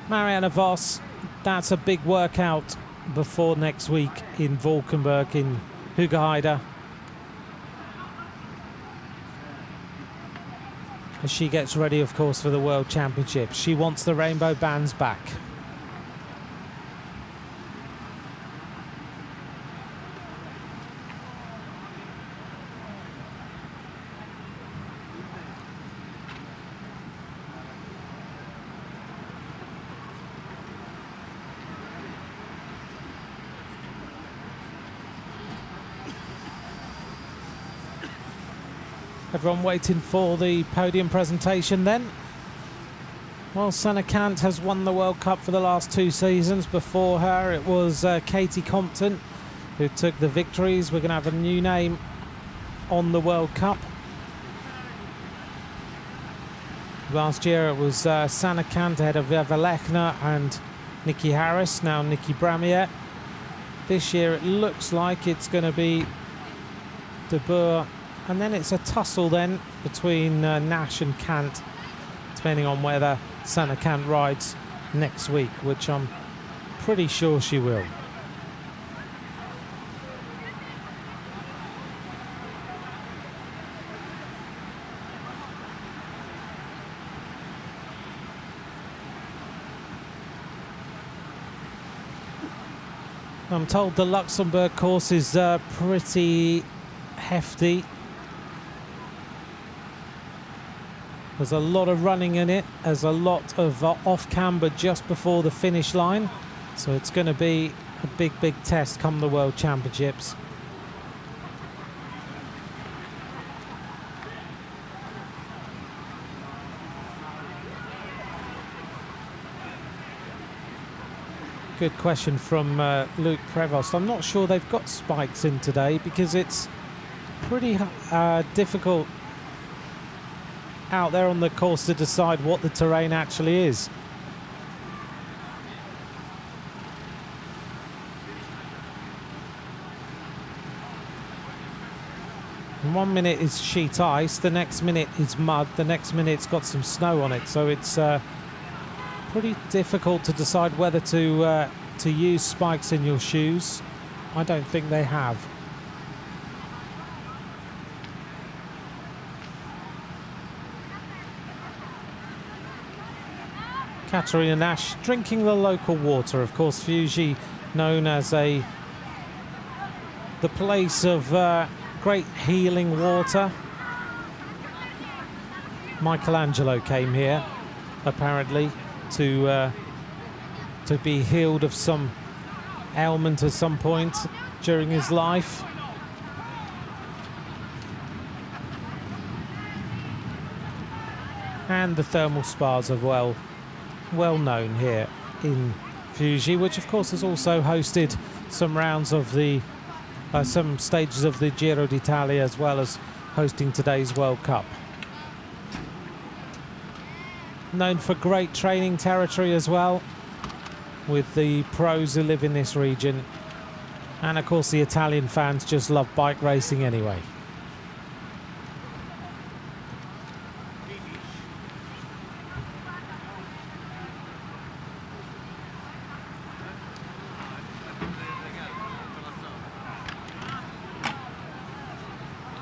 Marianne Vos, that's a big workout before next week in Valkenburg in Hoogerheide, as she gets ready, of course, for the World Championships. She wants the rainbow bands back. Everyone waiting for the podium presentation then. Well, Sanne Cant has won the World Cup for the last 2 seasons. Before her, it was Katie Compton who took the victories. We're going to have a new name on the World Cup. Last year, it was Sanne Cant ahead of Eva Lechner and Nikki Harris, now Nikki Bramier. This year, it looks like it's going to be De Boer. And then it's a tussle then between Nash and Cant, depending on whether Sanne Cant rides next week, which I'm pretty sure she will. I'm told the Luxembourg course is pretty hefty. There's a lot of running in it. There's a lot of off-camber just before the finish line. So it's going to be a big, big test come the World Championships. Good question from Luke Prevost. I'm not sure they've got spikes in today because it's pretty difficult out there on the course to decide what the terrain actually is. And 1 minute is sheet ice, the next minute is mud, the next minute it's got some snow on it, so it's pretty difficult to decide whether to use spikes in your shoes. I don't think they have. Katarina Nash drinking the local water. Of course, Fiuggi, known as the place of great healing water. Michelangelo came here, apparently, to be healed of some ailment at some point during his life. And the thermal spas are well known here in Fiuggi, which of course has also hosted some rounds of the some stages of the Giro d'Italia, as well as hosting today's World Cup. Known for great training territory as well, with the pros who live in this region. And of course the Italian fans just love bike racing anyway.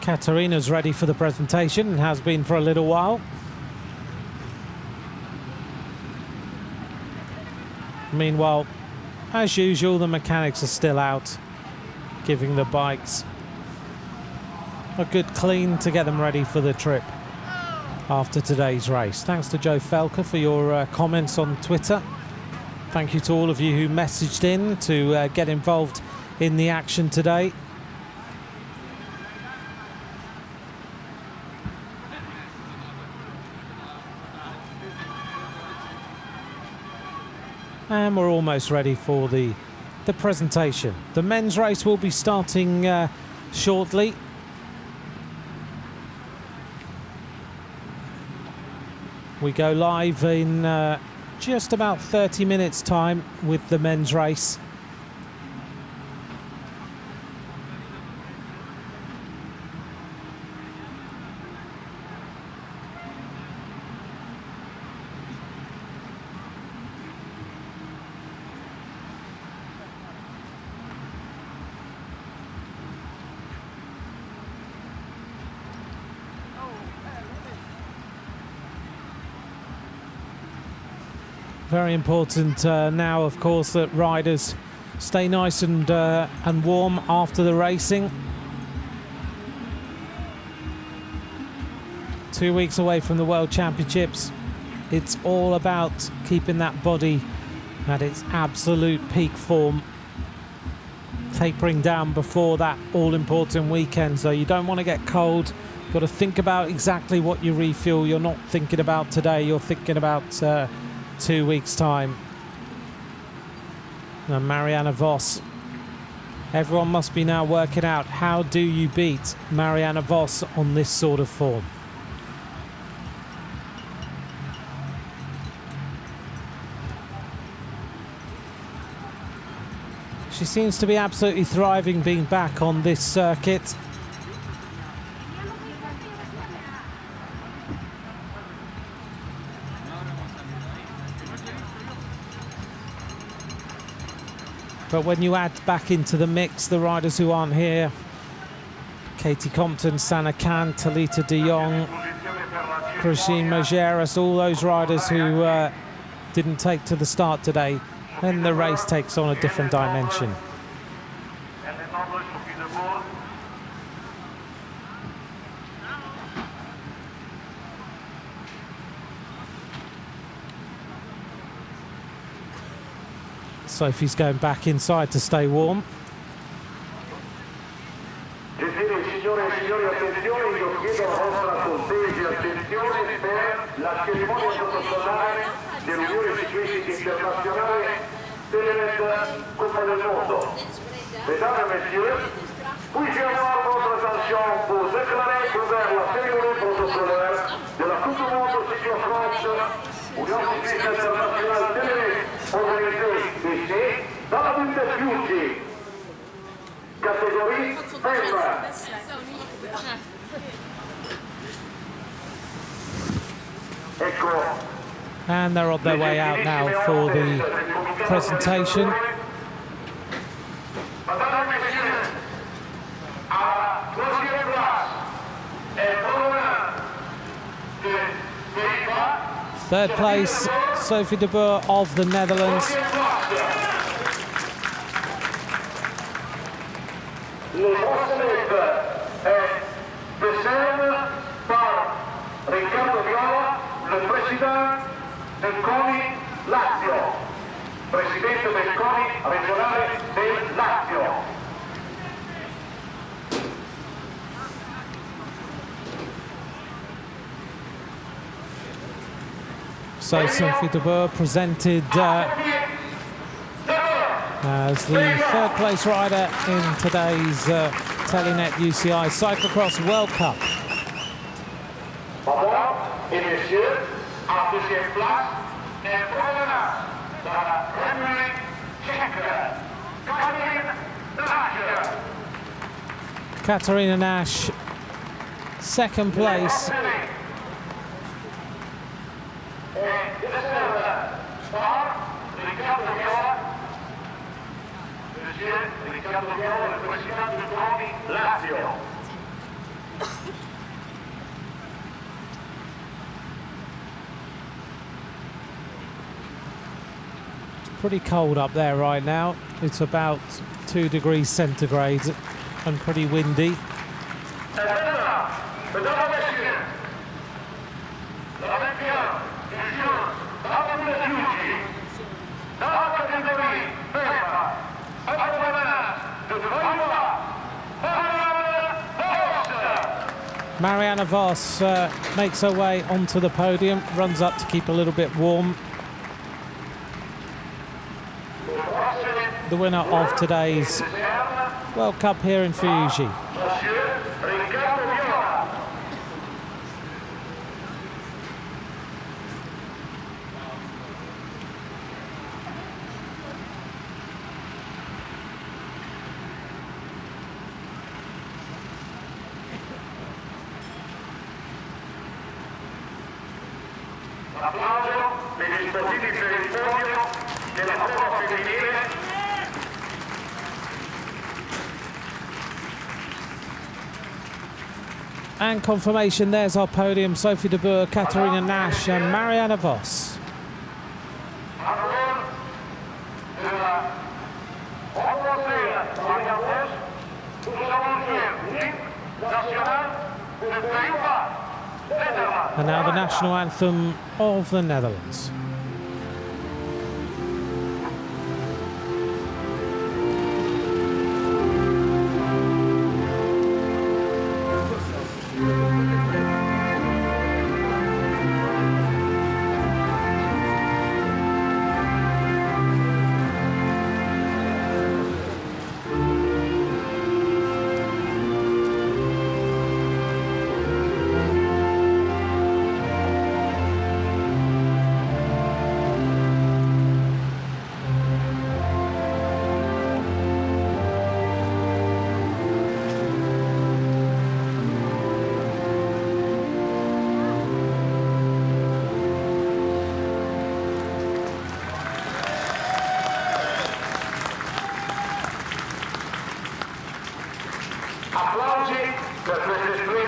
Caterina's ready for the presentation and has been for a little while. Meanwhile, as usual, the mechanics are still out, giving the bikes a good clean to get them ready for the trip after today's race. Thanks to Joe Felker for your comments on Twitter. Thank you to all of you who messaged in to get involved in the action today. And we're almost ready for the presentation. The men's race will be starting shortly. We go live in just about 30 minutes time with the men's race. Very important now, of course, that riders stay nice and warm after the racing. 2 weeks away from the World Championships. It's all about keeping that body at its absolute peak form, tapering down before that all-important weekend. So you don't want to get cold. You've got to think about exactly what you refuel. You're not thinking about today, you're thinking about 2 weeks' time. Now Marianne Vos. Everyone must be now working out, how do you beat Marianne Vos on this sort of form? She seems to be absolutely thriving being back on this circuit. But when you add back into the mix the riders who aren't here, Katie Compton, Sana Khan, Talita de Jong, Christine Majeras, all those riders who didn't take to the start today, then the race takes on a different dimension. Sophie's going back inside to stay warm. Gentili signore e signori, attenzione, io chiedo la vostra cortesi attenzione per la cerimonia protocollare dell'Unione Ciclistica Internazionale Telenet Coppa del Mondo. Mesdames et messieurs, puis-je avoir votre attention pour déclarer ouvert la cérémonie protocolaire de la Coupe du Monde Cyclo-cross Unione Ciclistica Internazionale Telenet, organisée ici dans la ville de Fiuggi, catégorie femmes. And they're on their way out now for the presentation. Third place, Sophie de Boer of the Netherlands. Le bracelet est décerné par Riccardo Viola, le président del CONI Lazio, presidente del CONI regionale del Lazio. So Sophie de Boer presented as the third place rider in today's Telenet UCI Cyclo-cross World Cup. et messieurs, en deuxième place, en provenance de la République tchèque, Katarina Nash, second place. It's pretty cold up there right now. It's about 2 degrees centigrade and pretty windy. Marianne Vos makes her way onto the podium, runs up to keep a little bit warm. The winner of today's World Cup here in Fiuggi. Applauso per gli sportivi per il podio della prova femminile. And confirmation, there's our podium. Sophie de Boer, Katarina Nash and Marianne Vos. And now the national anthem of the Netherlands.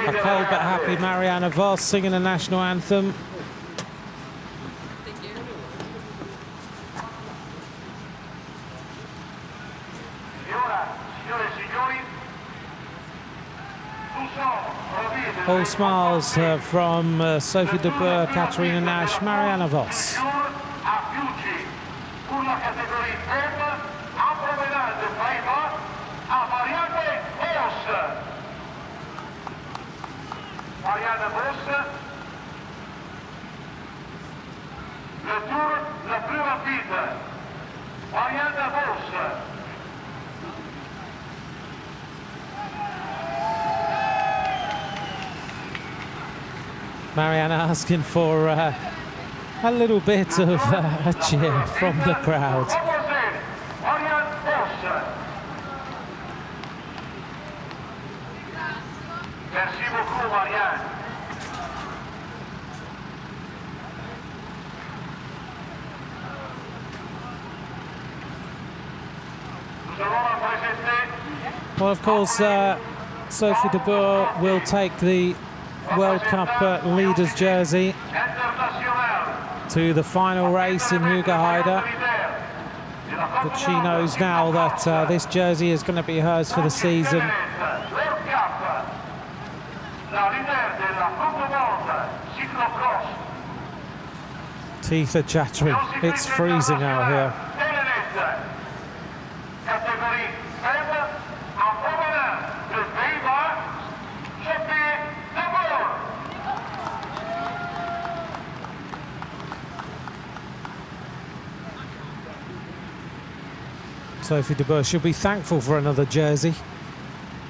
A cold but happy Marianne Vos singing the national anthem. All smiles from Sophie de Boer, Katarina Nash, Marianne Vos. Marianne Vos, le tour le plus rapide. Marianne Vos. Marianne asking for a little bit of a cheer from the crowd. Marianne Vos. Merci beaucoup, Marianne. Well, of course, Sophie de Boer will take the World Cup leaders jersey to the final race in Hoogerheide. But she knows now that this jersey is going to be hers for the season. Teeth are chattering. It's freezing out here. Sophie de Boer should be thankful for another jersey.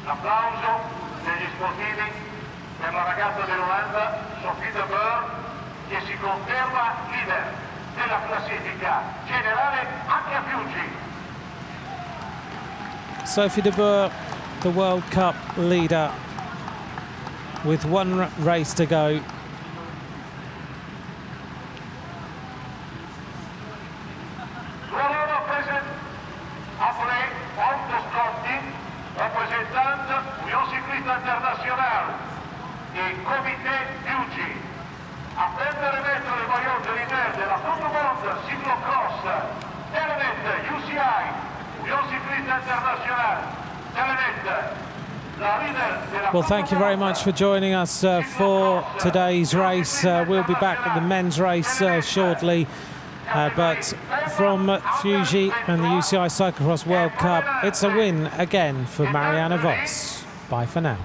L'applauso degli sportivi per la ragazza dell'Olanda. Sophie de Boer, che si conferma leader della classifica generale anche a Fiuggi. Sophie de Boer, the World Cup leader, with one race to go. Ruolo present après Autoscotti, représentante Union Cycliste Internationale et Comité Fiuggi. A prendere mettere le maillot de leader della Coupe du Monde Cyclo-cross, Telenet, UCI, Union Cycliste Internationale, Telenet. Well, thank you very much for joining us for today's race. We'll be back at the men's race shortly. But from Fiuggi and the UCI Cyclo-cross World Cup, it's a win again for Marianne Vos. Bye for now.